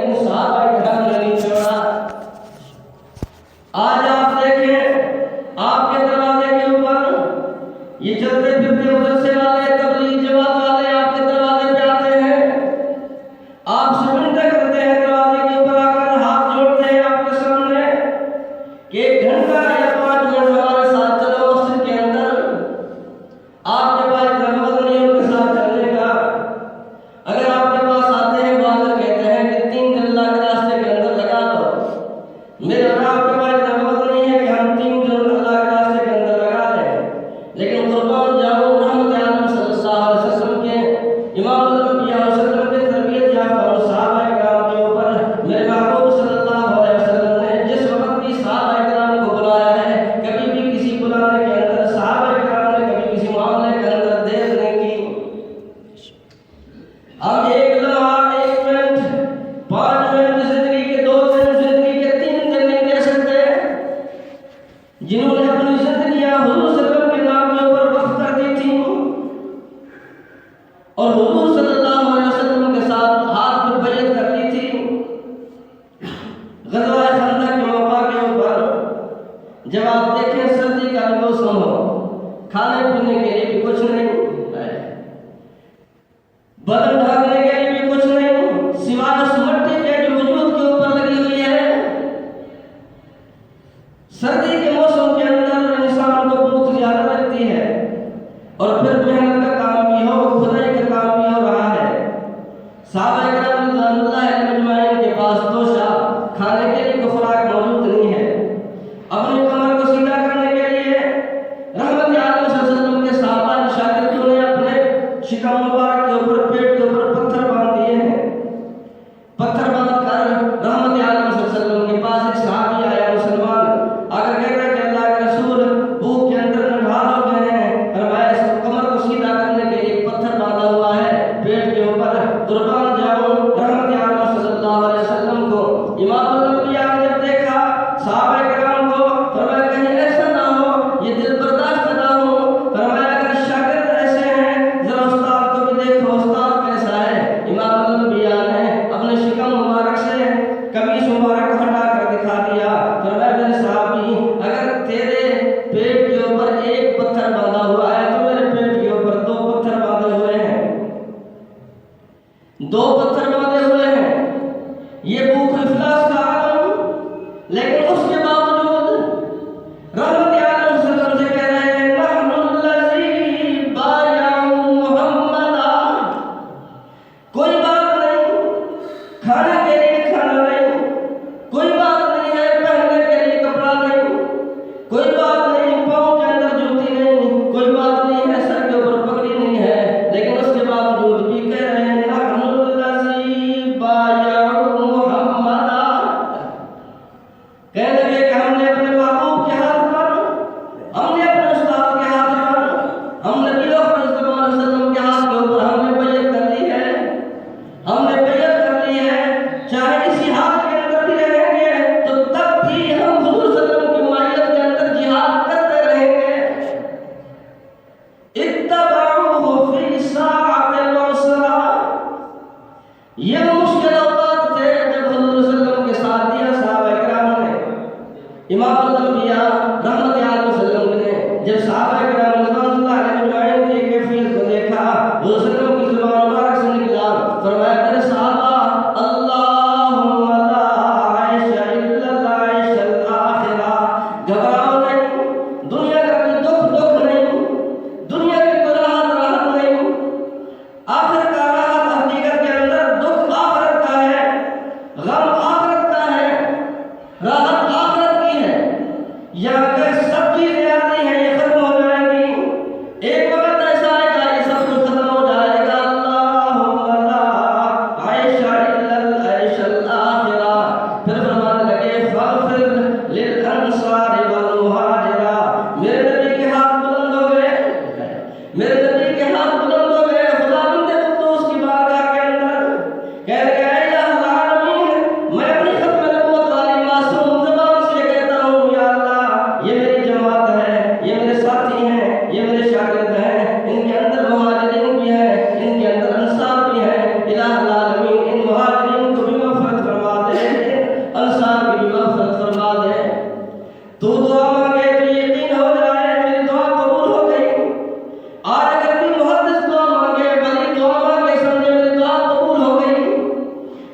لیکن صحابہ کرام نے نہیں چھوڑا۔ آج آپ دیکھیں آپ کے دروازے کے اوپر یہ چلتے پھرتے مدرسے والے، تبلیغ جماعت والے آپ کے دروازے پہ آتے ہیں، آپ سے منتیں کرتے ہیں، دروازے کے اوپر آ کر ہاتھ جوڑتے ہیں آپ کے سامنے کہ 1 گھنٹہ یا 5 منٹ ہمارے ساتھ چلو مسجد کے اندر۔ آپ کے پاس ضرورت نہیں ان کے ساتھ چلنے کا۔ اگر آپ کے پاس آتے ہیں بعض کہتے ہیں کہ 3 دن اللہ کے راستے کے اندر لگا دو، میرے اور آپ کے پاس ضرورت نہیں ہے کہ ہم 3 دن اللہ کے راستے کے اندر لگا دیں، لیکن قربان جاؤں رحمت عالم صلی اللہ علیہ وسلم کے امام الانبیاء علیہ وسلم کے تربیت یافتہ صحابہ کرام کے اوپر میرے محبوب صلی اللہ علیہ وسلم نے جس وقت بھی صحابہ کرام کو بلایا ہے، کبھی بھی کسی بلانے کے اندر صحابہ کرام نے کبھی کسی معاملے کے اندر دیر نہیں کی۔ ہم 1 لمحہ 1 منٹ 5 منٹ زندگی کے 2 دن زندگی کے 3 دن نہیں دے سکتے، جنہوں نے اپنی زندگیاں حضور صلی اللہ علیہ وسلم کے نام کے اوپر وقف کر دی تھی اور حضور صلی اللہ علیہ وسلم کے ساتھ ہاتھ پر بیعت کر لی تھی۔ غزوہ خندق کے موقع کے اوپر جب آپ دیکھیں سردی کا موسم ہو، کھانے پینے کے لیے بھی کچھ نہیں، بدن ڈھانکنے کے لیے بھی کچھ نہیں، سوائے اس مٹی کے جو وجود کے اوپر لگی ہوئی ہے۔ سردی کے موسم کے اندر انسان کو بھوک زیادہ لگتی ہے، اور پھر محنت کا کام بھی ہو، خدائی کا کام بھی ہو رہا ہے۔ صحابہ کرام رضوان اللہ علیہم اجمعین کے پاس توشہ کھانے کے لیے کوئی خوراک موجود نہیں ہے۔ اپنی کمر کو سیدھا کرنے کے لیے رحمت عالم صلی اللہ علیہ وسلم کے صحابہ شاگردوں نے اپنے شکم مبارک کے اوپر پیٹ کے اوپر پتھر باندھ دیے ہیں۔ پتھر باندھ کر رحمت عالم صلی اللہ علیہ وسلم کے پاس ایک صحابی آیا مسلمان، اگر کہتا ہے کہ اللہ کے رسول بھوک کے اندر نڈھال ہو گئے ہیں، فرمایا اس کمر کو سیدھا کرنے کے لیے پتھر باندھا ہوا ہے پیٹ کے اوپر۔ قربان جاؤں رحمت عالم صلی اللہ علیہ وسلم کو امام الانبیاء نے جب دیکھا صحابہ کرام کو، فرمایا کہیں ایسا نہ ہو یہ دل برداشت نہ ہو، فرمایا اگر شاگرد ایسے ہیں ذرا استاد کو بھی دیکھو استاد کیسا ہے۔ امام الانبیاء نے اپنے شکم مبارک سے قمیص مبارک ہٹا کر دکھا دیا، فرمایا میرے صحابی اگر تیرے پیٹ کے اوپر 1 پتھر باندھا ہوا ہے تو میرے پیٹ کے اوپر 2 پتھر باندھے ہوئے ہیں، 2 پتھر باندھے ہوئے ہیں۔ یہ بھوک افلاس کا عالم، لیکن اس کے باوجود رحمت عالم صلی اللہ علیہ وسلم سے کہہ رہے ہیں نحن الذی بایعوا محمدا، کوئی بات نہیں کھانے کے لیے کھانا نہیں، کوئی بات نہیں ہے پہننے کے لیے کپڑا نہیں، کوئی بات نہیں پاؤں کے اندر جوتی نہیں، کوئی بات نہیں ہے سر کے اوپر پگڑی نہیں ہے، لیکن اس کے باوجود بھی کہہ رہے ہیں نحن الذی بایعوا محمدا۔ کہنے لگے کہ ہم نے اپنے محبوب کے ہاتھ پر، ہم نے اپنے استاد کے ہاتھ پر، ہم نبی اکرم صلی اللہ علیہ وسلم کے ہاتھ کے اوپر ہم نے بیعت کر لی ہے، ہم نے بیعت کر لی ہے، چاہے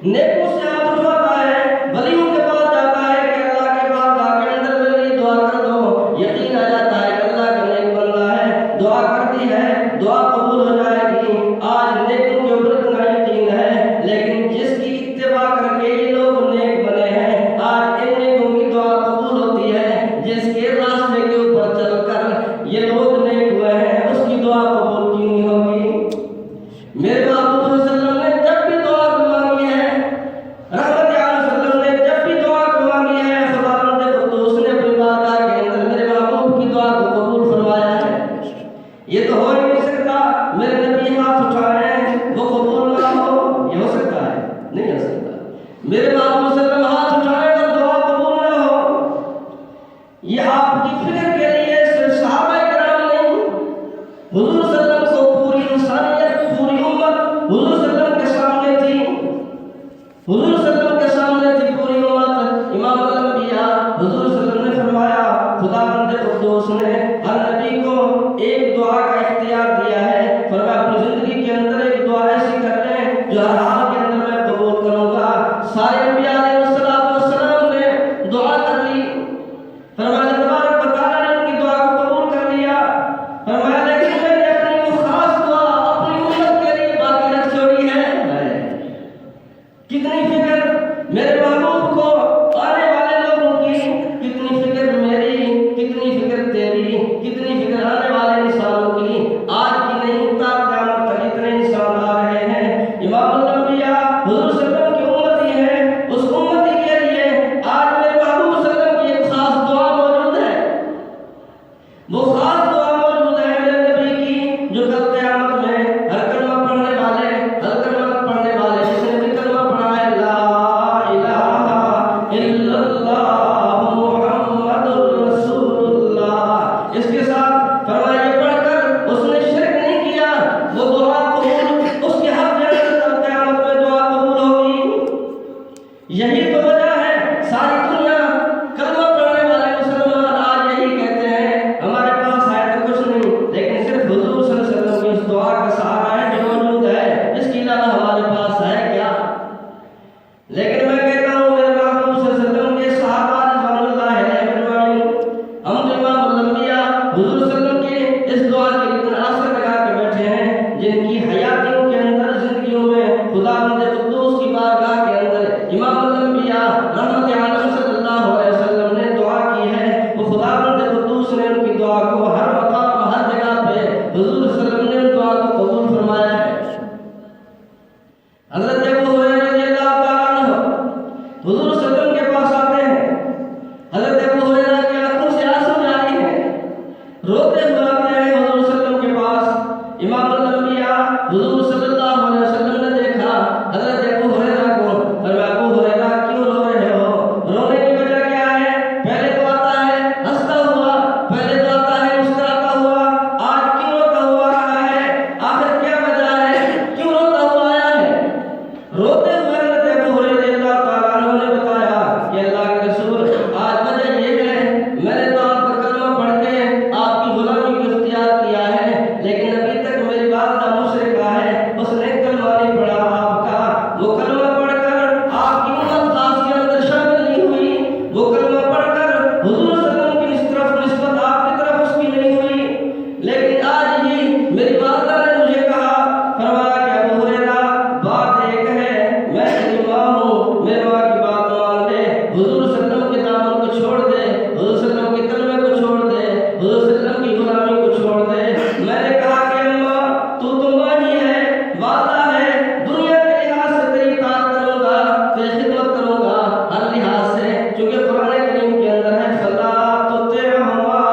نیکوں سے ہاتھ اٹھاتا ہے، ولیوں کے پاس جاتا ہے کہ اللہ کے پاس جا کے اندر میرے لیے دعا کر دو، یقین آ جاتا ہے کہ اللہ کا نیک بندہ ہے، دعا کرتی ہے، دعا قبول ہو جائے گی۔ آج نیکوں کے اوپر اتنا یقین ہے، لیکن جس کی اتباع کر کے یہ لوگ نیک بنے ہیں، آج ان نیکوں کی دعا قبول ہوتی ہے۔ جس کے راستے کے اوپر چل کر یہ لوگ نیک ہوئے ہیں، اس کی دعا قبول کیوں نہیں ہوگی؟ میرے محبوب صلی اللہ علیہ وسلم نے جب بھی دعا مانگی ہے، رحمت عالم صلی اللہ علیہ وسلم نے جب بھی دعا مانگی ہے، خداوند قدوس نے اپنی بارگاہ کے اندر میرے محبوب کی دعا کو قبول فرمایا ہے۔ یہ تو ہو ہی نہیں سکتا میرے نبی ہاتھ اٹھائیں وہ قبول نہ ہو، یہ ہو سکتا ہے؟ نہیں ہو سکتا۔ میرے محبوب صلی اللہ علیہ وسلم ہاتھ اٹھائیں اور دعا قبول نہ ہو، یہ آپ کی فکر کے لیے صرف صحابہ کرام نہیں، حضور صلی اللہ علیہ وسلم کو پوری انسانیت، پوری امت حضور صلی اللہ علیہ وسلم کے سامنے تھی، حضور صلی اللہ علیہ وسلم کے سامنے تھی پوری امت۔ امام الانبیاء حضور صلی اللہ علیہ وسلم نے فرمایا، خداوند قدوس نے ہر نبی کو ایک دعا کا اختیار دیا ہے، فرمایا اپنی زندگی کے اندر ایک دعا ایسی کر لیں جو ہر حال کے اندر میں قبول کروں گا۔ سارے انبیاء علیہ السلام نے دعا کر لی، فرمایا اللہ تبارک و تعالیٰ نے ان کی دعا کو قبول کر لیا، فرمایا لیکن میں نے اپنی وہ خاص دعا اپنی امت کے لیے باقی رکھ چھوڑی ہے۔ کتنی فکر میرے محبوب کو آنے والے لوگوں کی، کتنی فکر میری، کتنی فکر تیری، کتنی فکر آنے والے انسانوں کی، آج کی نہیں تا قیامت تک اتنے انسان آ رہے ہیں۔ امام الانبیاء حضور صلی اللہ علیہ وسلم کی امتی ہے، اس امتی کے لیے آج میرے محبوب صلی اللہ علیہ وسلم کی ایک خاص دعا موجود ہے، وہ خاص دعا موجود ہے میرے نبی کی، جو کل قیامت میں ہر کلمہ پڑھنے والے، ہر کلمہ پڑھنے والے جس نے بھی کلمہ پڑھا ہے لا الہ الا اللہ محمد رسول اللہ، اس کے ساتھ فرمایا یہ پڑھ کر اس نے شرک نہیں کیا، وہ دعا قبول، اس کے حق کے اندر کل قیامت میں دعا قبول ہوگی۔ یہی تو وجہ ہے ساری دنیا کلمہ پڑھنے والے مسلمان آج یہی کہتے ہیں ہمارے پاس ہے تو کچھ نہیں، لیکن صرف حضور صلی اللہ علیہ وسلم کی اس دعا کا سہارا ہے جو موجود ہے، اس کے علاوہ ہمارے پاس ہے کیا؟ لیکن میں کہتا ہوں میرے محبوب صلی اللہ علیہ وسلم کے صحابہ رضوان اللہ علیہم اجمعین، ہم تو امام الانبیاء حضور صلی اللہ علیہ وسلم کی اس دعا کے اتنا اثر لگا کے بیٹھے ہیں، جن کی حیاتیوں کے اندر، زندگیوں میں خداوند قدوس کی بارگاہ کے اندر امام الانبیاء رحمت عالم صلی اللہ علیہ وسلم نے دعا کی ہے، وہ خداوند قدوس نے ان کی دعا کو ہر مقام، ہر جگہ پہ حضور صلی اللہ علیہ وسلم نے ان دعا کو قبول فرمایا ہے۔ حضرت ابو ہریرہ رضی اللہ تعالیٰ عنہ حضور صلی اللہ علیہ وسلم کے پاس آتے ہیں، حضرت ابو ہریرہ کی آنکھوں سے آنسو جاری ہیں، روتے ہوئے آتے ہیں حضور صلی اللہ علیہ وسلم کے پاس۔ امام الانبیاء حضور صلی اللہ علیہ وسلم نے دیکھا حضرت ابو ہریرہ کو، فرمایا ابو ہریرہ کیوں رو رہے ہو؟ رونے کی وجہ کیا ہے؟ پہلے تو آتا ہے ہنستا ہوا، پہلے تو آتا ہے مسکراتا ہوا، آج کیوں روتا ہوا رہا ہے؟ آخر کیا وجہ ہے؟ کیوں روتا ہوا آیا ہے؟ روتے ہوئے حضرت ابو ہریرہ رضی اللہ تعالیٰ عنہ نے بتایا کہ اللہ کے رسول، آج وجہ یہ ہے میں نے تو آپ کا کلمہ پڑھ کے آپ کی غلامی کو اختیار کیا ہے، لیکن ابھی تک میری والدہ مشرکہ ہے، اس نے کلمہ نہیں پڑھا آپ کا، وہ کلمہ پڑھ کر آپ کی امت خاص کے اندر شامل نہیں ہوئی، وہ کلمہ پڑھ کر حضور صلی اللہ علیہ وسلم کی طرف نسبت آپ کی طرف اس کی نہیں ہوئی، لیکن آج ہی میری والدہ نے مجھے کہا، فرمایا کہ ابو ہریرہ بات ایک ہے، میں تیری ماں ہوں، میری ماں کی بات مان لے، حضور صلی اللہ علیہ وسلم کے دامن کو چھوڑ دے، حضور صلی اللہ علیہ وسلم کے کلمے کو چھوڑ دے، حضور صلی اللہ علیہ وسلم کی غلامی کو چھوڑ دے۔ میں نے کہا کہ اماں تو ماں ہی ہے، والدہ ہے، دنیا کے لحاظ سے تیری اطاعت کروں گا، تیری خدمت کروں گا ہر لحاظ سے، چونکہ قرآن کریم کے اندر ہے فَلَا تُطِعْهُمَا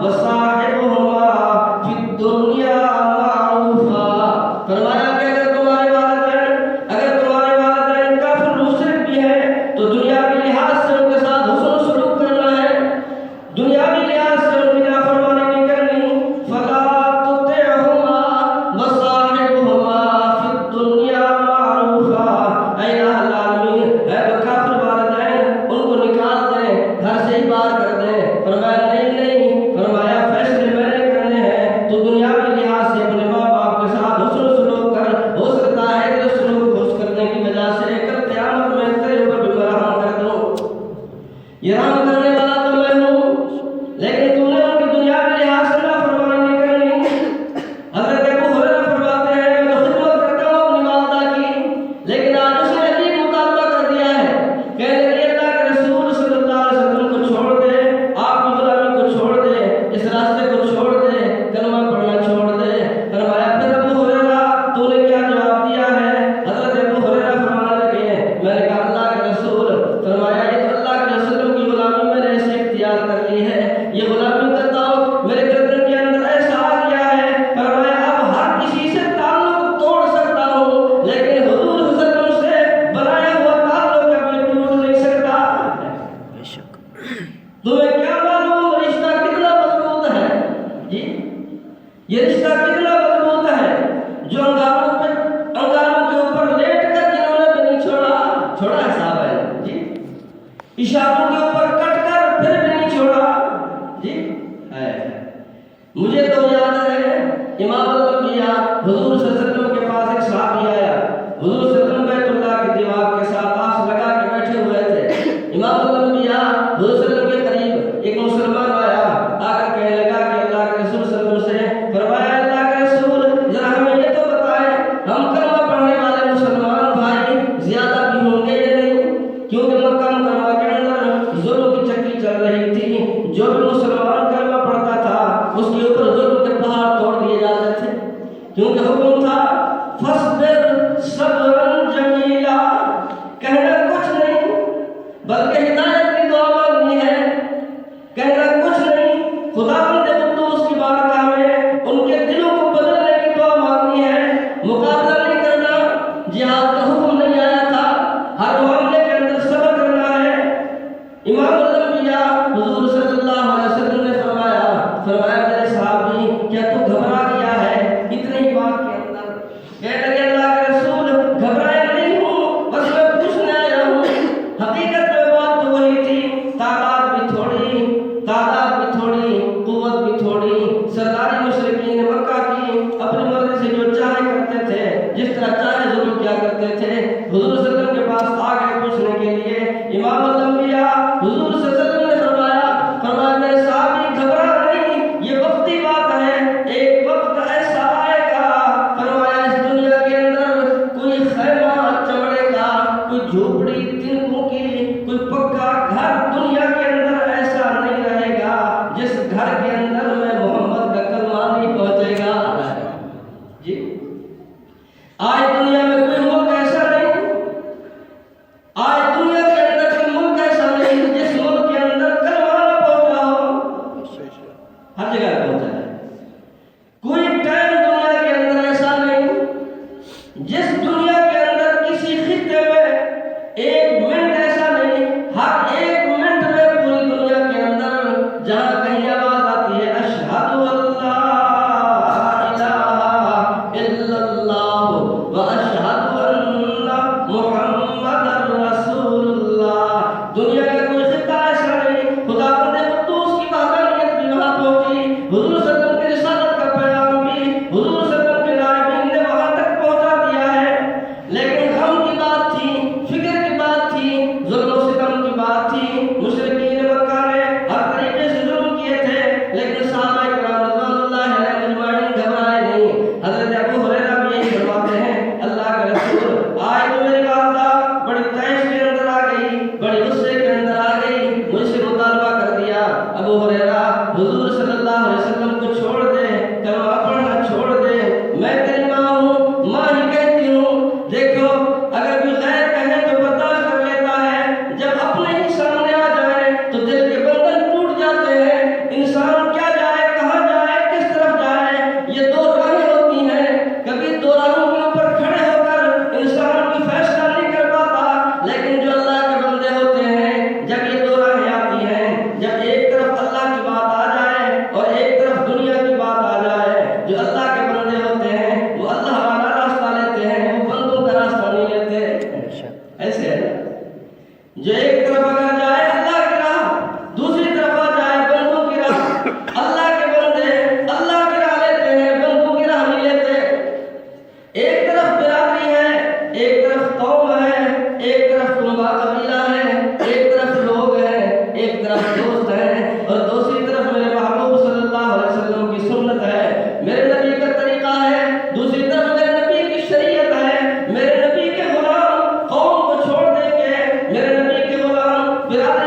وَصَاحِبْهُمَا فِي الدُّنْيَا مَعْرُوفًا، فرمایا کہ اگر تمہارے والدین کافر مشرک بھی ہیں تو دنیاوی لحاظ سے ان کے ساتھ حسن سلوک کرنا ہے، دنیاوی لحاظ سے ان کی نافرمانی نہیں کرنی۔ فَلَا تُطِعْهُمَا وَصَاحِبْهُمَا فِي الدُّنْيَا مَعْرُوفًا، اے الہ العالمین، اے وہ کافر والدین ان کو نکال دیں، گھر سے ہی باہر کر دیں۔ فرمایا نہیں، فرمایا فیصلے میں نے کرنے ہیں، تو دنیاوی لحاظ سے اپنے ماں باپ کے ساتھ حسن سلوک کر، ہو سکتا ہے کہ سلوک خوش کرنے کی وجہ سے کل چھوڑا ہے صحابہ نے جی، اشاروں کے اوپر کٹ کر پھر بھی نہیں چھوڑا جی ہے۔ مجھے تو یاد ہے امام الانبیاء حضور صلی اللہ علیہ وسلم کے پاس ایک صحابی آیا، حضور صلی اللہ علیہ وسلم بیت اللہ کی دیوار کے ساتھ آس لگا کے بیٹھے ہوئے تھے، امام الانبیاء حضور صلی اللہ علیہ وسلم کے قریب ایک مسلمان آیا، آ کر کہنے لگا کہ اللہ کے رسول صلی اللہ علیہ وسلم سے فرمایا، اللہ کے رسول ذرا ہمیں یہ تو بتائیں ہم کلمہ پڑھنے والے مسلمان بھائی زیادہ بھی ہوں گے یا نہیں؟ کیونکہ مکہ مکرمہ کے اندر ظلم کی چکی چل رہی تھی، جو بھی مسلمان کلمہ پڑھتا تھا اس کے اوپر ظلم کے پہاڑ توڑ دیے جاتے تھے، کیونکہ حکم تھا فَاصْبِرْ صَبْرًا جَمِيلًا، کہنا کچھ نہیں بلکہ ہدایت کی دعا مانگنی ہے، کہنا کچھ نہیں، خدا بندے قدوس کی بارگاہ میں ان کے دلوں کو بدلنے کی دعا مانگنی ہے، مقابلہ نہیں کرنا، جہاد کا حکم نہیں آیا تھا، ہر معاملے کے اندر صبر کرنا ہے۔ امام الانبیاء حضور صلی اللہ علیہ وسلم نے فرمایا میرے صحابی کیا تو گھبرا گیا ہے اتنے ہی بات کے اندر؟ کہنے لگے اللہ کے رسول گھبرایا نہیں ہوں، بس میں پوچھنے آیا ہوں، حقیقت میں بات تو وہی تھی، تعداد بھی تھوڑی، قوت بھی تھوڑی، سرداری مشرکین مکہ کی اپنی مرضی سے جو چاہے کرتے تھے، جس طرح چاہے ظلم کیا کرتے تھے، حضور صلی اللہ علیہ وسلم کے پاس آ گئے پوچھنے کے لیے، امام الانبیاء حضور صلی اللہ علیہ وسلم نے فرمایا میرے صحابی گھبرا نہیں، یہ وقتی بات ہے، ایک وقت ایسا آئے گا، فرمایا اس دنیا کے اندر کوئی خیمہ چمڑے کا، کوئی جھوپڑی تنکوں کی، کوئی پکا گھر دنیا کے اندر ایسا نہیں رہے گا جس گھر کے اندر میں محمد کا کلمہ نہیں پہنچے گا جی۔ آج دنیا میں کوئی ملک ایسا نہیں، آج دنیا کے اندر کوئی ملک ایسا نہیں جس ملک کے اندر کلمہ نہ پہنچا ہو، ہر جگہ پہنچا ہے۔ کوئی ٹائم دنیا کے اندر ایسا نہیں جس دنیا کے اندر کسی خطے میں ایک منٹ ایسا نہیں، ہر ایک منٹ میں پوری دنیا کے اندر جہاں کہیں آواز آتی ہے اشہد اللہ الہ الا اللہ و اشہد ان محمد رسول اللہ، دنیا کا کوئی خطہ ایسا نہیں، خدا بندے قدوس کی وحدانیت بھی وہاں پہنچی، حضور صلی اللہ علیہ وسلم کی رسالت کا پیغام بھی حضور صلی اللہ علیہ وسلم کے نائبین نے وہاں تک پہنچا دیا ہے، لیکن غم کی بات تھی، فکر کی بات تھی، ظلم و ستم کی بات تھی، مشرکین مکہ نے ہر طریقے سے ظلم کیے تھے، لیکن صحابہ کرام رضوان اللہ علیہم اجمعین گھبرائے نہیں۔ حضرت ابو ہریرہ بھی یہی فرماتے ہیں اللہ کا رسول آج تو میری والدہ بڑی تیش کے اندر آ گئی، بڑی غصے کے اندر آ گئی، مجھ سے مطالبہ کر دیا، ابو ہریرہ حضور صلی اللہ علیہ وسلم کو چھوڑ دے، کلمہ پڑھنا چھوڑ دے، میں تیری ماں ہوں، ماں ہی کہتی ہوں۔ دیکھو اگر کوئی غیر کہے تو برداشت کر لیتا ہے، جب اپنے ہی سامنے آ جائے تو دل کے بندھن ٹوٹ جاتے ہیں، انسان کیا جائے، کہاں جائے، کس طرف جائے، یہ دو راہیں ہوتی ہیں، کبھی دو راہوں کے اوپر کھڑے ہو کر انسان کوئی فیصلہ نہیں کر پاتا، لیکن جو اللہ کے بندے ہوتے ہیں جب یہ دو راہیں آتی ہیں، جب ایک طرف اللہ کی بات آ جائے اور ایک طرف دنیا کی بات آ جائے، جو اللہ کے بندے ہوتے ہیں وہ اللہ والا راستہ لیتے ہیں، وہ بندوں کا راستہ نہیں لیتے، ایسے ہے نا؟ جو ایک طرف اگر جائے اللہ کی راہ، دوسری طرف آ جائے بندوں کی راہ، اللہ کے بندے اللہ کی راہ لیتے ہیں، بندوں کی راہ نہیں لیتے۔ ایک طرف برادری ہے، ایک طرف قوم ہے، ایک طرف کنبہ قبیلہ ہے، ایک طرف لوگ ہیں، ایک طرف دوست ہیں، اور دوسری طرف میرے محبوب صلی اللہ علیہ وسلم کی سنت ہے، میرے نبی کا طریقہ ہے، دوسری طرف میرے نبی کی شریعت ہے، میرے نبی کے غلام قوم کو چھوڑ دیں گے، میرے نبی کے غلام برادری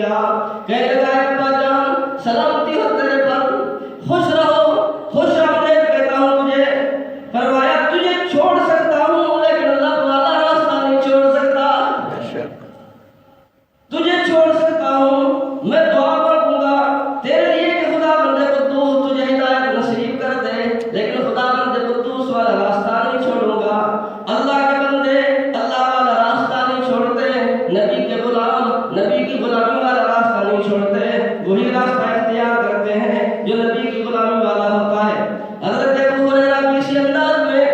دیا. کہنے لگا ابا جان سلامتی ہو تیرے پر، خوش رہو، خوش آمدید کہتا ہوں تجھے. فرمایا تجھے چھوڑ سکتا ہوں لیکن اللہ والا راستہ نہیں چھوڑ سکتا. تجھے چھوڑ سکتا ہوں، میں دعا کروں گا تیرے لیے کہ خدا بندے قدوس تجھے ہدایت نصیب کر دے، لیکن خدا بندے قدوس والا راستہ نہیں چھوڑوں گا. اللہ کے بندے اللہ والا راستہ نہیں چھوڑتے، نبی کے غلام نبی کی غلامی والا راستہ نہیں چھوڑتے، وہی راستہ اختیار کرتے ہیں جو نبی کی غلامی والا ہوتا ہے. حضرت ابو ہریرہ بھی اسی انداز میں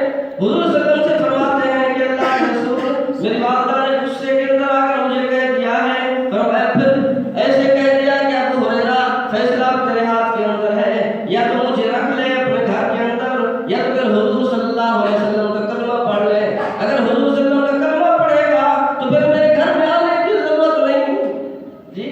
حضور صلی اللہ علیہ وسلم سے فرماتے ہیں کہ اللہ کے رسول میری والدہ نے غصے کے اندر آ کر مجھے کہہ دیا ہے، فرمایا پھر ایسے کہہ دیا کہ ابو ہریرہ فیصلہ تیرے ہاتھ کے اندر ہے، یا تو مجھے رکھ لے اپنے گھر کے اندر یا تو پھر حضور صلی اللہ علیہ وسلم کا کلمہ پڑھ لے. اگر حضور صلی اللہ علیہ وسلم کا کلمہ پڑھے گا تو پھر میرے گھر میں آنے کی ضرورت نہیں، جی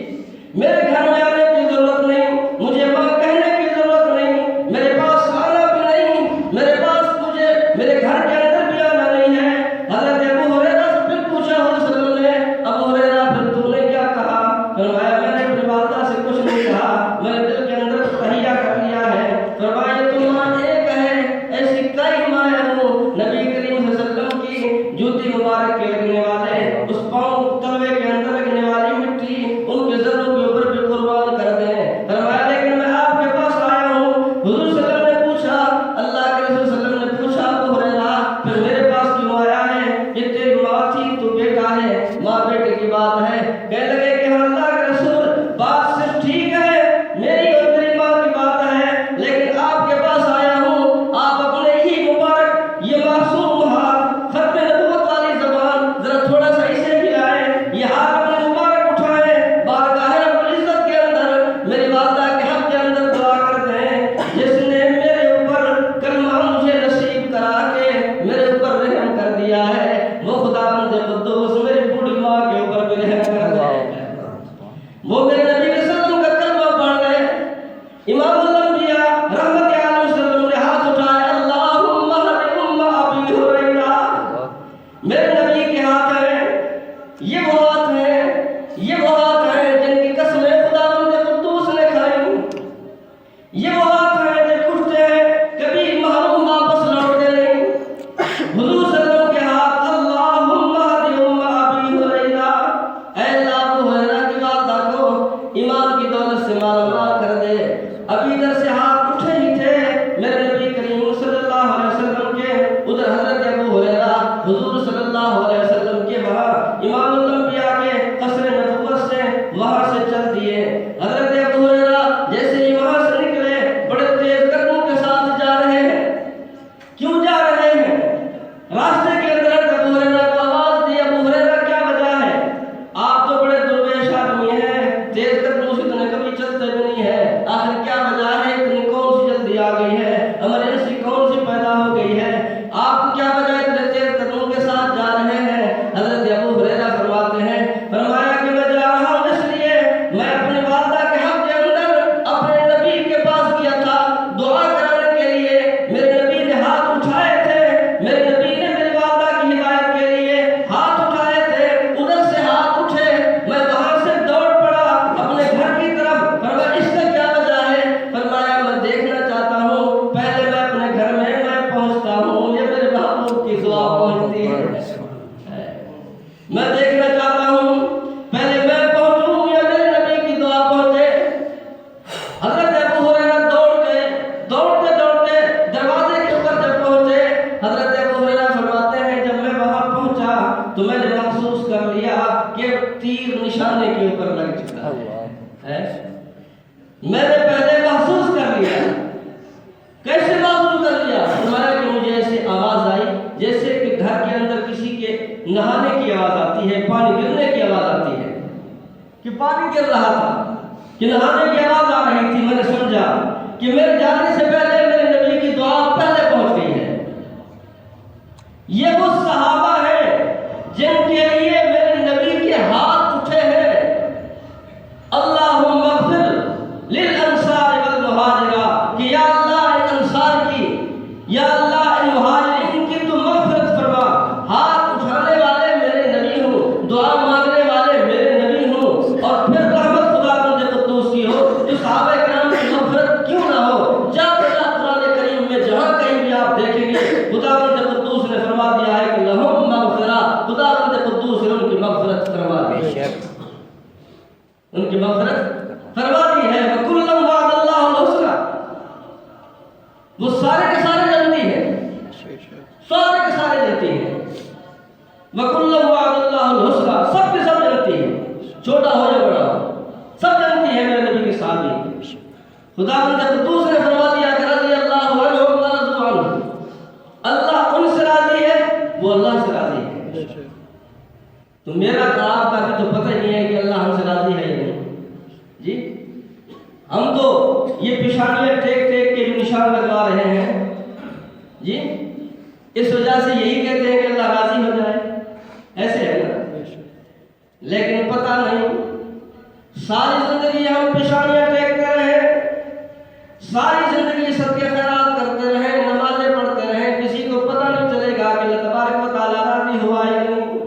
میرے گھر میں آنے کی ضرورت نہیں، مجھے ماں کہنے کی ضرورت نہیں، میرے پاس آنا بھی نہیں، میرے پاس مجھے میرے گھر کے اندر بھی آنا نہیں ہے. حضرت ابو ہریرہ سے پھر پوچھا حضور صلی اللہ علیہ وسلم نے، ابو ہریرہ پھر تو نے کیا کہا؟ فرمایا میں نے اپنی والدہ سے کچھ نہیں کہا، میں نے دل کے اندر تہیہ کر لیا ہے. فرمایا تم ماں ایک ہے، ایسی کئی ماں ہوں نبی کریم صلی اللہ علیہ وسلم کی جوتی مبارک کے لگنے والے اس پاؤں تلوے کے اندر لگنے والی مٹی ان کے ذروں کے اوپر بھی قربان کر دیں. فرمایا لیکن میں آپ کے پاس آیا ہوں. حضور صلی اللہ علیہ وسلم نے پوچھا، اللہ کے رسول صلی اللہ علیہ وسلم نے پوچھا ابو ہریرہ پھر میرے پاس کیوں آیا ہے؟ کہ تیری ماں تھی تو بیٹا ہے، ماں بیٹے کی بات ہے. کہنے لگے کہ ہاں اللہ کے رسول بات صرف ٹھیک ہے، میری اور میری ماں کی بات ہے، لیکن آپ کے پاس آیا ہوں، آپ اپنے ہی مبارک یہ معصوم ہاتھ ختم نبوت والی زبان ذرا تھوڑا سا اسے ہلائے، یہ ہاتھ اپنے مبارک اٹھائے بارگاہ رب العزت کے اندر میری والدہ کے حق کے اندر دعا کرتے ہیں جس نے میرے اوپر کلمہ مجھے نصیب کرا کے میرے اوپر رحم کر دیا ہے، وہ خدا بندے قدوس میری بوڑھی ماں کے اوپر بھی رحم کر دے. وہ میرے نبی کے وسلم کا کلمہ پڑھ گئے. امام الانبیاء رحمت عالم صلی اللہ علیہ وسلم نے ہاتھ اٹھائے، اللہم اہد ام ابی ہریرہ. میرے نبی کے ہاتھ ہیں، یہ وہ ہاتھ ہیں، یہ وہ ہاتھ ہیں جن کی قسمیں خدا بندے قدوس نے کھائیں. یہ وہ ہاتھ ہیں جو اٹھتے ہیں کبھی محروم واپس لوٹتے نہیں. حضور صلی اللہ علیہ وسلم کے ہاتھ، اللہم اہد ام ابی ہریرہ، اے اللہ ابو ہریرہ کی والدہ کو ایمان کی دولت سے مالا مال کر دے. ابھی ادھر سے ہاتھ اٹھے ہی تھے میرے نبی کریم صلی اللہ علیہ وسلم کے، ادھر حضرت ابو ہریرہ حضور صلی اللہ علیہ وسلم کے وہاں امام الانبیاء کے قصر نبوت سے وہاں سے چل دیے. حضرت ابو ہریرہ جیسے ہی وہاں سے نکلے بڑے تیز قدموں کے ساتھ جا رہے ہیں. کیوں جا رہے ہیں؟ راستے کے اندر حضرت ابو ہریرہ کو آواز دی، ابو ہریرہ کیا وجہ ہے؟ آپ تو بڑے درویش آدمی ہیں، تیز قدموں سے اتنے کبھی چلتے بھی نہیں ہے، آخر کیا وجہ ہے؟ اتنی کون سی جلدی آ گئی ہے، ایمرجنسی کون سی پیدا ہو گئی ہے؟ آپ کو کیا وجہ ہے اتنے تیز قدموں کے ساتھ جا رہے ہیں؟ حضرت ابو ہریرہ فرماتے ہیں، فرمایا کہ میں جا رہا ہوں اس لیے میں اپنی والدہ کے حق کے اندر اپنے نبی کے پاس گیا تھا دعا کرانے کے لیے. میرے نبی نے ہاتھ اٹھائے تھے، میرے نبی نے میری والدہ کی ہدایت کے لیے ہاتھ اٹھائے تھے. ادھر سے ہاتھ اٹھے، میں وہاں سے دوڑ پڑا اپنے گھر کی طرف. فرمایا اس کا کیا وجہ ہے؟ فرمایا میں دیکھنا چاہتا ہوں، پہلے میں اپنے گھر میں پہنچتا ہوں، یہ میرے محبوب کی دعا پہنچتی ہے. میں دیکھنا چاہتا ہوں پہلے میں پہنچوں یا میرے نبی کی دعا پہنچے. حضرت ابو ہریرہ دوڑ گئے، دوڑتے دوڑتے دروازے کے اوپر جب پہنچے، حضرت ابو ہریرہ فرماتے ہیں جب میں وہاں پہنچا تو میں نے محسوس کر لیا کہ تیر نشانے کے اوپر لگ چکا ہے. میں نے پہلے محسوس کر لیا. کیسے محسوس کر لیا؟ فرمایا کہ مجھے ایسی آواز آئی جیسے کہ گھر کے اندر کسی کے نہانے کی آواز آتی ہے، پانی گرنے کی آواز آتی ہے، کہ پانی گر رہا تھا، کہ نہانے کی آواز آ رہی تھی. میں نے سمجھا کہ میرے جانے سے پہلے میرے نبی کی دعا پہلے پہنچ گئی ہے. یہ وہ صحابہ ہیں جن کے لیے میرے نبی کے ہاتھ اٹھے ہیں. اللہم اغفر للانصار والمہاجرہ، کہ یا اللہ ان انصار کی، یا اللہ ان مہاجرین کی تو مغفرت فرما. ہاتھ اٹھانے والے میرے نبی ہوں، دعا مانگنے والے میرے نبی ہوں، اور پھر رحمت فرما دی ہے وَكُلًّا وَعَدَ اللَّهُ الْحُسْنَى، وہ سارے کے سارے جانتی ہے، سارے کے سارے جانتی ہے، وَكُلًّا وَعَدَ اللَّهُ الْحُسْنَى، سب کے سب جانتی ہے، چھوٹا ہو یا بڑا ہو سب جانتی ہے میرے نبی کے صحابی۔ خداوند قدوس نے فرما دیا کہ رضی اللہ عنہم ورضوا عنہ، اللہ ان سے راضی ہے وہ اللہ سے راضی ہے۔ تو میرا کا آپ کا بھی تو پتہ ہی نہیں ہے کہ اللہ ہم سے راضی ہے یا نہیں جی۔ ہم تو یہ پیشانیاں ٹیک ٹیک کے جو نشان لگوا رہے ہیں جی، اس وجہ سے یہی کہتے ہیں کہ اللہ راضی ہو جائے، ایسے ہے نا، لیکن پتہ نہیں ساری زندگی ہم پیشانیاں ٹیکتے رہے، ساری زندگی صدقے خیرات کرتے رہے، نمازیں پڑھتے رہے، کسی کو پتہ نہیں چلے گا کہ اللہ تبارک و تعالیٰ راضی ہوا یا نہیں۔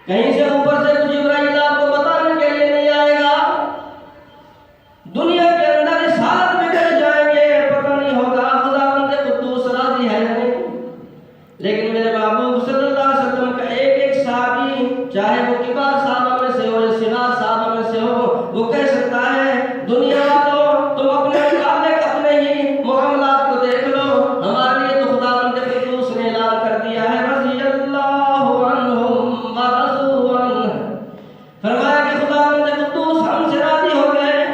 کہیں سے اوپر سے کچھ جبرائیل آپ کو بتانے کے لیے نہیں آئے گا، دنیا کے اندر اس حالت میں کر جائیں گے پتہ نہیں ہوگا خداوند قدوس راضی ہے یا نہیں۔ لیکن میرے محبوب صلی اللہ علیہ وسلم کا ایک ایک صحابی، چاہے وہ کبار صحابہ میں سے ہو یا صغار صحابہ میں سے ہو، وہ کہہ سکتا ہے دنیا والوں تم اپنے متعلق اپنے ہی معاملات کو دیکھ لو، ہمارے لیے تو خداوند قدوس نے اعلان کر دیا ہے رضی اللہ عنہم ورضوا عنہ، فرمایا کہ خداوند قدوس ہم سے راضی ہو گئے،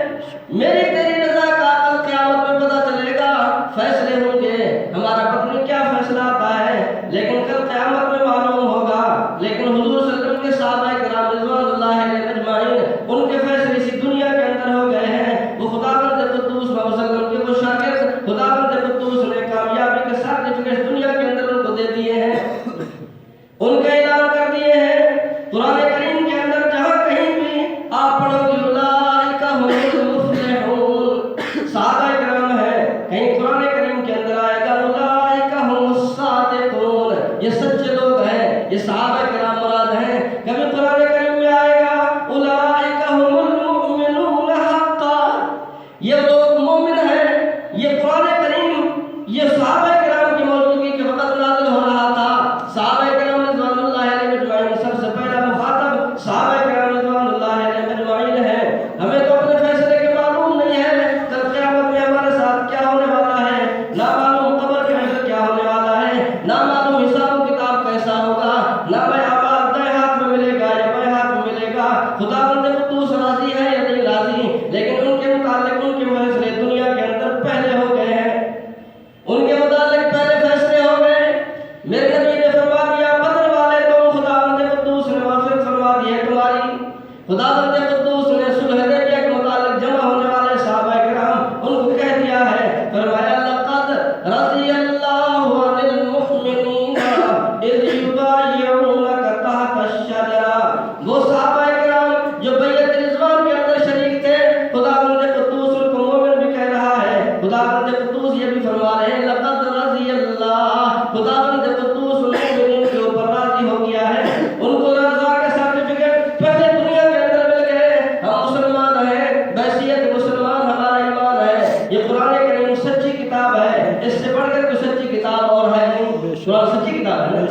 میری تیری رضا کا کل قیامت میں پتہ چلے گا، فیصلے ہوں گے، ہمارا پتہ نہیں کیا فیصلہ آتا ہے لیکن کل قیامت میں معلوم ہوگا۔ لیکن حضور صلی اللہ علیہ وسلم کے صحابہ کرام رضوان اللہ علیہم اجمعین ان کے فیصلے اسی دنیا کے اندر ہو گئے ہیں، وہ خداوند قدوس صلی اللہ علیہ وسلم کے وہ شاگرد خداوند قدوس نے کامیابی کے سرٹیفکیٹ دنیا کے اندر ان کو دے دیے ہیں، ان کا اعلان کر دیے ہیں۔ قرآن کریم کے اندر جہاں کہیں بھی آپ پڑھو گے اولئک هم المفلحون، صحابہ کرام ہے، کہیں قرآن کریم کے اندر آئے گا اولئک هم الصادقون، یہ سچے لوگ ہیں، یہ صحابہ کرام مراد ہیں۔ کبھی قرآن کریم میں آئے گا اولئک هم المؤمنون حقا، یہ لوگ مومن ہیں۔ یہ قرآن کریم یہ صحابہ کرام کی موجودگی کے وقت نازل ہو رہا تھا، صحابہ کرام رضوان اللہ علیہم اجمعین سب سے پہلا مخاطب صحابہ کرام رضوان اللہ علیہم اجمعین ہے۔ ہمیں تو اپنے فیصلے کے معلوم نہیں ہے کل قیامت میں ہمارے ساتھ کیا ہونے والا ہے، نہ معلوم قبر کے اندر کیا ہونے والا ہے، نہ معلوم حساب و کتاب کیسا ہوگا، نہ اعمال دائیں ہاتھ میں ملے گا یا بائیں ہاتھ میں ملے گا۔ خداوند قدوس راضی ہے یا نہیں راضی، لیکن ان کے متعلق ان کے فیصلے دنیا کے اندر پہلے ہو گئے ہیں، ان کے متعلق پہلے فیصلے ہو گئے۔ میرے نبی نے فرما دیا بدر والے تم، خداوند قدوس نے مغفرت فرما دی ہے تمہاری۔ خداوند قدوس نے صلح حدیبیہ کے متعلق جمع ہونے والے صحابہ کرام ان کو کہہ دیا ہے، فرمایا لقد رضی اللہ عن المؤمنین اذ یبایعونک تحت الشجرہ، وہ صحابہ کرام جو بیعت رضوان کے اندر شریک تھے، خداوند قدوس ان کو مومن بھی کہہ رہا ہے۔ خداوند قدوس یہ بھی فرما رہے ہیں لقد رضی اللہ، خداوند قدوس مومنین کے اوپر راضی ہو گیا ہے، ان کو رضا کے سرٹیفکیٹ پہلے دنیا کے اندر مل گئے، ہم مسلمان ہیں، بحیثیت مسلمان ہمارا ایمان ہے۔ یہ قرآن کریم سچی کتاب ہے، اس سے بڑھ کر کوئی سچی کتاب اور ہے نہیں، قرآن سچی کتاب ہے،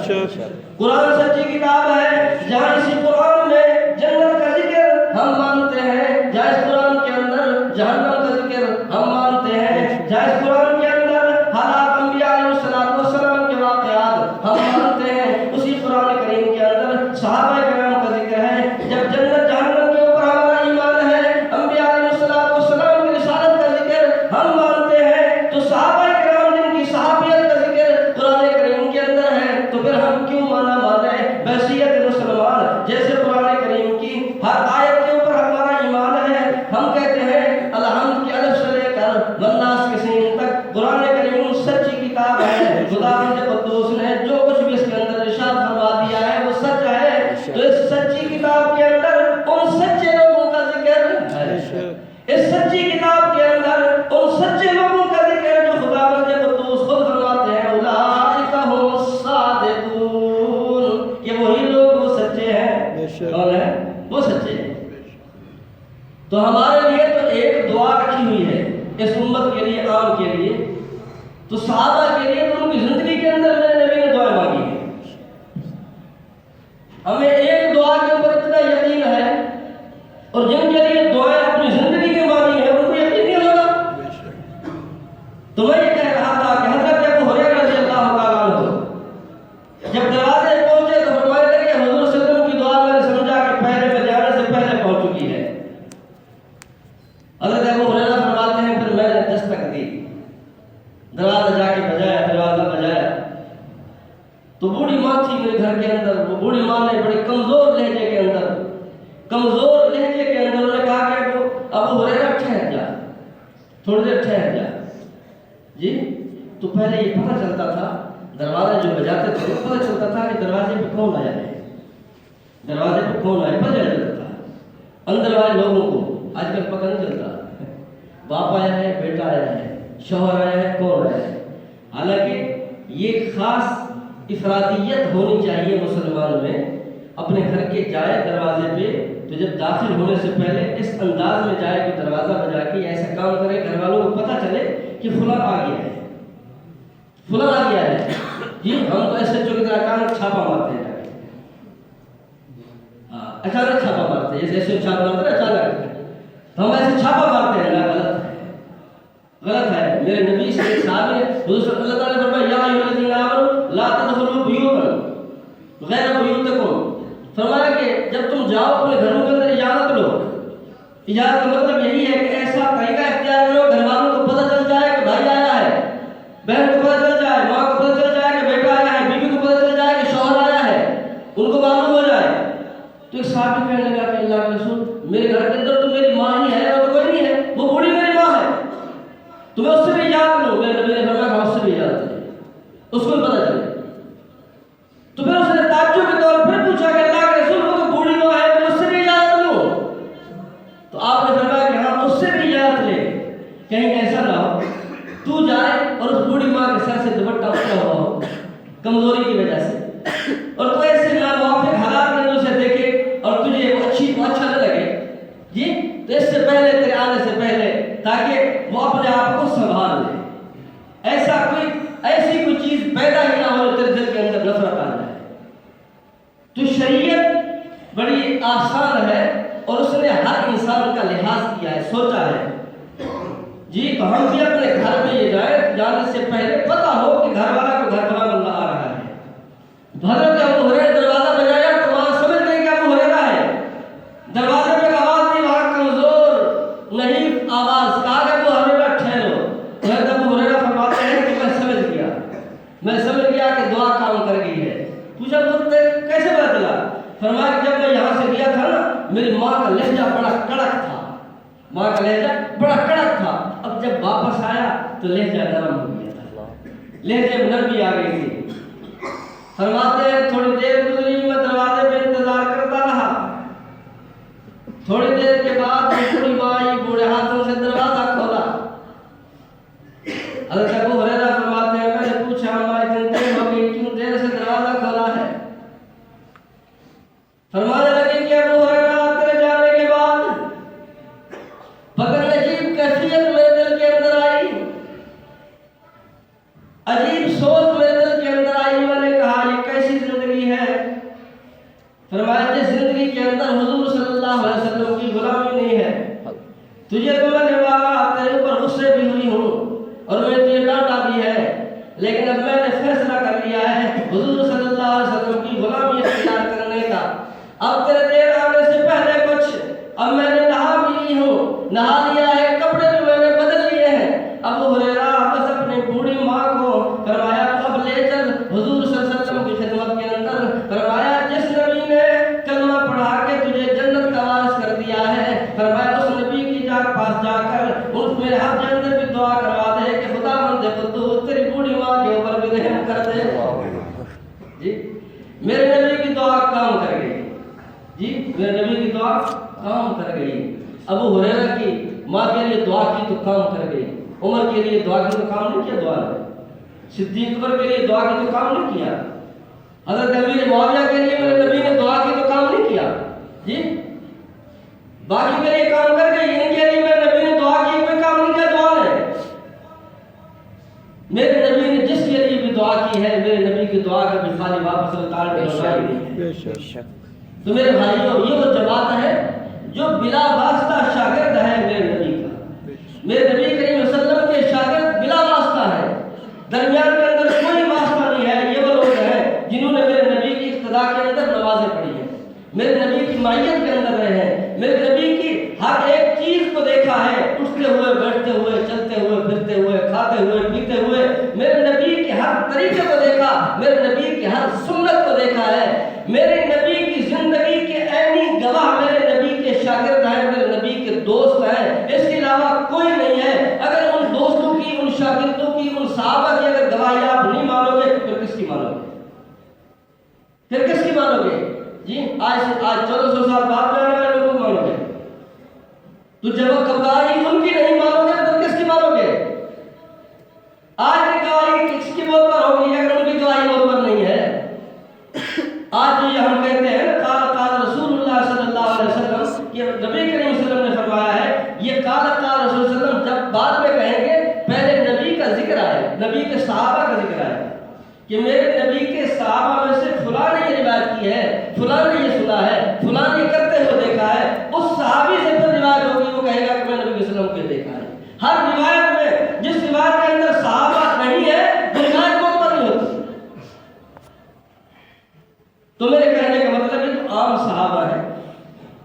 قرآن سچی کتاب ہے۔ جہاں اسی قرآن میں جنت کا ذکر ہم مانتے ہیں، جہاں اس قرآن کے اندر جہنم کا ذکر ہم مانتے ہیں، جہاں اس قرآن کے اندر حالات انبیاء علیہ السلام کے واقعات ہم مانتے ہیں، اسی قرآن کریم کے اندر صحابہ کرام کا ذکر ہے۔ جب جنت جہنم کے اوپر ہمارا ایمان ہے، انبیاء علیہ السلام کی رسالت کا ذکر ہم مانتے ہیں، تو صحابہ کرام جن کی صحابیت کا ذکر قرآن کریم کے اندر ہے، تو پھر ہم کیوں مانے بحیثیت مسلمان؟ جیسے قرآن کریم کی ہر آیت کے اوپر ہمارا ایمان ہے، ہم کہتے ہیں الحمد کے الف سے لے کر والناس کے سین تک قرآن کریم سچی کتاب ہے۔ خداوند قدوس نے جو کچھ بھی اس کے اندر ارشاد فرما دیا ہے وہ سچ ہے، تو اس سچی کتاب کے اندر ان سچے لوگوں کا ذکر ہے، اس سچی کتاب کے اندر ان سچے لوگوں کا ذکر جو خداوند قدوس خود فرماتے ہیں اولئک هم الصادقون، کہ وہی لوگ وہ سچے ہیں۔ کون ہے وہ سچے ہیں؟ تو ہمارے لیے تو ایک دعا رکھی ہوئی ہے اس امت کے لیے، عام کے لیے، تو صحابہ کے لیے تو ان کی زندگی کے اندر میرے نبی نے دعائیں مانگی ہیں۔ ہمیں ایک دعا کے اوپر اتنا یقین ہے، اور جن کے کی ہے۔ حضرت ابو ہریرہ فرماتے ہیں پھر میں نے دستک دی، دروازہ جا کے بجایا، دروازہ بجایا تو بوڑھی ماں تھی میرے گھر کے اندر۔ وہ بوڑھی ماں نے بڑے کمزور لہجے کے اندر انہوں نے کہا کہ ابو ہریرہ ٹھہر جا، تھوڑی دیر ٹھہر جا۔ جی تو پہلے یہ پتہ چلتا تھا، دروازہ جو بجاتے تھے پتہ چلتا تھا کہ دروازے پہ کون آیا ہے، دروازے پہ کون آیا پتہ چلتا تھا اندر والے لوگوں کو۔ آج کل پتہ نہیں چلتا، باپ آیا ہے، بیٹا آیا ہے، شوہر آیا ہے، کون آیا ہے۔ حالانکہ یہ خاص افرادیت ہونی چاہیے مسلمان میں، اپنے گھر کے جائے دروازے پہ تو جب داخل ہونے سے پہلے اس انداز میں جائے کہ دروازہ بجا کے ایسا کام کرے گھر والوں کو پتہ چلے کہ فلاں آ گیا ہے، فلاں آ گیا ہے۔ جی ہم تو ایسے جو کہ اچانک چھاپا مارتے ہیں، اچانک چھاپا مارتے ہیں، جیسے چھاپا مارتے ہیں اچانک، ہم ایسے چھاپا مارتے ہیں۔ غلط ہے۔ میرے نبی سے صحابی نے حضور صلی اللہ علیہ وسلم نے فرمایا یا ایھا الذین آمنوا لا تدخلوا بیوتا غیر بیوتکم، فرمایا کہ جب تم جاؤ اپنے گھروں کے اندر اجازت لو۔ اجازت کا مطلب یہی ہے کہ ایسا طریقہ اختیار کرو گھر والوں کو پتہ چل جائے کہ بھائی آیا ہے، بہن کو پتہ چل جائے، ماں کو پتہ چل جائے کہ بیٹا آیا ہے، بیوی کو پتہ چل جائے کہ شوہر آیا ہے، ان کو معلوم ہو جائے۔ تو ایک صحابی کہنے لگا کہ اللہ کے رسول میرے گھر کے اندر تو میری ماں ہی ہے اور کوئی نہیں ہے، وہ بوڑھی میری ماں ہے، تو میں اس سے بھی اجازت لوں۔ میرے نبی نے فرمایا کہ اس سے بھی اجازت لے، اس کو بھی پتہ چلے۔ تو پھر اس نے تعجب کے طور پر پوچھا کہ اللہ کے رسول وہ تو بوڑھی ماں ہے، میں اس سے بھی اجازت لوں؟ تو آپ نے فرمایا کہ ہاں اس سے بھی اجازت لے، کہیں ایسا نہ ہو تو جائے اور اس بوڑھی ماں کے سر سے دوپٹہ اٹھا ہوا ہو کمزوری کی وجہ سے، اور تو ایسے ناموافق حالات میں اسے دیکھے اور تجھے وہ اچھا نہ لگے، جی تو اس سے پہلے تیرے آنے سے پہلے تاکہ وہ اپنے آپ کو سنبھال لے، ایسی کوئی چیز پیدا ہی نہ ہو تیرے دل کے اندر نفرت آ جائے۔ تو شریعت بڑی آسان ہے اور اس نے ہر انسان کا لحاظ کیا ہے، سوچا ہے۔ جی تو ہم بھی اپنے گھر میں یہ جانے سے پہلے پتہ ہو کہ گھر والا کو گھر والا بندہ آ رہا ہے۔ حضرت ابو ہریرہ دروازہ بجایا تو وہاں سمجھ گئے کہ ابو ہریرہ ہے۔ دروازے پہ آواز دی، وہاں کمزور نہیں آواز، کہا کہ ابو ہریرہ ٹھہرو۔ حضرت ابو ہریرہ فرماتے ہیں کہ میں سمجھ گیا کہ دعا کام کر گئی ہے۔ پوچھا بولتے کیسے پتا چلا؟ فرمایا کہ جب میں یہاں سے گیا تھا نا میری ماں کا لہجہ بڑا کڑک تھا، ماں کا لہجہ بڑا کڑک تھا، اب جب واپس آیا تو لہجہ نرم ہو گیا تھا، لہجے میں نرمی آ گئی تھی۔ فرماتے ہیں تھوڑی دیر گزری، میں دروازے پہ انتظار کرتا رہا، تھوڑی دیر کے بعد بوڑھی ماں آئی، بوڑھے ہاتھوں سے دروازہ کھولا۔ حضرت ابو ہریرہ فرماتے ہیں میں نے پوچھا ماں اتنی دیر ہو گئی کیوں دیر سے دروازہ کھولا ہے؟ فرمانے لگے کہ ابو ہریرہ تیرے جانے کے بعد بڑی عجیب کیفیت میرے دل کے اندر آئی، عجیب سوچ میرے دل کے اندر آئی۔ میں نے کہا یہ کیسی زندگی ہے؟ فرمایا جس زندگی کے اندر حضور صلی اللہ علیہ وسلم کی غلامی نہیں ہے، تجھے تو میں نے مارا، تیرے اوپر غصے بھی ہوئی ہوں اور میں تجھے ڈانٹا بھی ہے، لیکن اب میں نے فیصلہ کر لیا ہے حضور صلی اللہ علیہ وسلم کی غلامی اختیار کرنے کا۔ اب تیرے دیر آنے سے پہلے اب میں نے نہا بھی لی ہوں، نہا لیا ہے، کپڑے بھی میں نے بدل لیے ہیں۔ ابو ہریرہ بس اپنی بوڑھی ماں کو فرمایا تو اب لے چل حضور صلی اللہ علیہ وسلم کی خدمت کے اندر۔ فرمایا جس نبی نے کلمہ پڑھا کے تجھے جنت کا وارث کر دیا ہے، فرمایا اس نبی کی پاس جا کر اس میرے حق کے اندر بھی دعا کروا دے کہ خدا مند قدوس تیری بوڑھی ماں کے اوپر بھی رحم کر دے۔ جی میرے نبی کی دعا کام کر گئی، جی میرے نبی کی دعا کام کر گئی۔ ابو ہریرہ کی ماں کے لیے دعا کی تو کام کر گئی، عمر کے لیے دعا کی تو کام نہیں کیا، دعا نے صدیق اکبر کے لیے دعا کی تو کام نہیں کیا، حضرت امیر معاویہ کے لیے میرے نبی نے دعا کی تو کام نہیں کیا، جی باقی کے لیے کام کر گئی، ان کے لیے میرے نبی نے دعا کی کوئی کام نہیں کیا دعا نے۔ میرے نبی نے جس کے لیے بھی دعا کی ہے میرے نبی کی دعا کا بھی خالی واپس اتار کے لوٹائی نہیں ہے۔ تو میرے بھائیوں یہ وہ جماعت ہے جو بلا واسطہ شاگرد ہے میرے نبی کا، میرے نبی کریم صلی اللہ علیہ وسلم کے شاگرد بلا واسطہ ہے، درمیان کے اندر کوئی واسطہ نہیں ہے۔ یہ وہ لوگ ہیں جنہوں نے میرے نبی کی اقتداء کے اندر نمازیں پڑھی ہیں، میرے نبی کی معیت کے اندر رہے ہیں، میرے نبی ہر ایک چیز کو دیکھا ہے، اٹھتے ہوئے، بیٹھتے ہوئے، چلتے ہوئے، پھرتے ہوئے، کھاتے ہوئے، پیتے ہوئے، میرے نبی کے ہر طریقے کو دیکھا، میرے نبی کی ہر سنت کو دیکھا ہے، میرے نبی کی زندگی کے عینی گواہ میرے نبی کے شاگرد ہیں، میرے نبی کے دوست ہیں، اس کے علاوہ کوئی نہیں ہے۔ اگر ان دوستوں کی، ان شاگردوں کی، ان صحابہ کی اگر گواہی آپ نہیں مانو گے پھر کس کی مانو گے؟ پھر کس کی مانو گے؟ جی آج 1400 سال بعد میں آنے والے لوگوں کو مانو گے؟ تو جب وہ گواہی ان کی نہیں مانو گے تو کس کی مانو گے؟ آج کی گواہی کس کی موت پر ہوگی اگر ان کی گواہی موت پر نہیں ہے؟ آج یہ ہم کہتے ہیں قال رسول اللہ صلی اللہ علیہ وسلم، کہ نبی کریم صلی اللہ علیہ وسلم نے فرمایا ہے، یہ قال رسول صلی اللہ علیہ وسلم جب بعد میں کہیں گے، پہلے نبی کا ذکر آئے، نبی کے صحابہ کا ذکر آئے کہ میرے نبی کے صحابہ میں سے فلاں نے یہ روایت کی ہے، فلاں نے یہ سنا ہے، فلاں نے کرتے ہوئے دیکھا ہے، اس صحابی سے پھر روایت ہوگی، وہ کہے گا کہ میں نبی صلی اللہ علیہ وسلم کو دیکھا ہے۔ ہر روایت میں جس روایت کے اندر صحابہ نہیں ہے وہ روایت موت پر نہیں ہوتی۔ تو میرے کہنے کا مطلب ہے کہ عام صحابہ ہیں،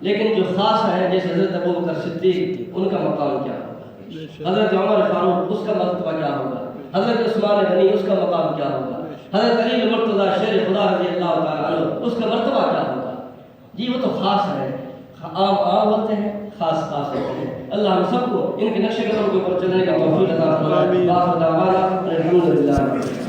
لیکن جو خاص ہیں جیسے حضرت ابوبکر صدیق، ان کا مقام کیا ہوگا؟ حضرت عمر فاروق، اس کا مرتبہ کیا ہوگا؟ حضرت عثمان غنی، اس کا مقام کیا ہوگا؟ حضرت علی المرتضیٰ شیر خدا رضی اللہ تعالیٰ عنہ، اس کا مرتبہ کیا ہوگا؟ جی وہ تو خاص ہیں، عام ہوتے ہیں، خاص ہوتے ہیں۔ اللہ ہم سب کو ان کے نقش قدم کے اوپر چلنے کا توفیق عطا فرمائے۔ باخر دعوانا الحمدللہ۔